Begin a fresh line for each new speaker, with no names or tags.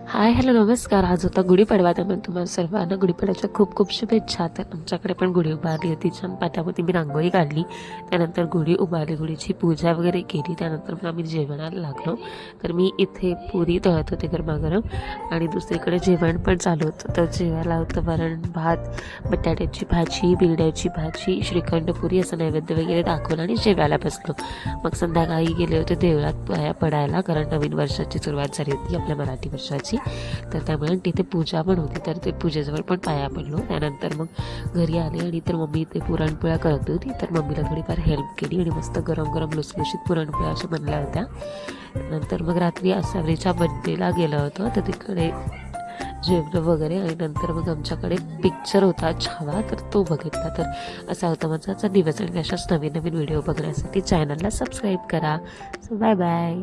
Hi hello नमस्कार. आज होता गुढीपाडवा, त्यामुळे तुम्हाला सर्वांना गुढीपाडव्याच्या खूप खूप शुभेच्छा. तर आमच्याकडे पण गुढी उभारली होती, छान पाट्यावरती मी रांगोळी काढली, त्यानंतर गुढी उभारली, गुढीची पूजा वगैरे केली. त्यानंतर मग आम्ही जेवणाला लागलो. तर मी इथे पुरी तळत होते गरमागरम आणि दुसरीकडे जेवण पण चालू होतं. तर जेवायला होतं वरण भात, बटाट्याची भाजी, बिरड्याची भाजी, श्रीखंड पुरी असं नैवेद्य वगैरे दाखवलं आणि जेवायला बसलो. मग संध्याकाळी गेले होते देवळात पाया पडायला, कारण नवीन वर्षाची सुरुवात झाली होती आपल्या मराठी वर्षाची. तर त्यामुळे तिथे पूजा पण होती, तर ते पूजेजवळ पण पाया पडलो. त्यानंतर मग घरी आले आणि तर मम्मी इथे पुरणपोळ्या करत होती, तर मम्मीला थोडीफार हेल्प केली आणि मस्त गरम गरम लुसलुशीत पुरणपोळ्या अशा बनल्या होत्या. नंतर मग रात्री असावरीच्या बड्डेला गेलो होतो, तर तिकडे जेवलं वगैरे आणि नंतर मग आमच्याकडे पिक्चर होता छावा, तर तो बघितला. तर असा होता माझा आजचा दिवस आणि अशाच नवीन नवीन व्हिडिओ बघण्यासाठी चॅनलला सबस्क्राईब करा. So bye bye.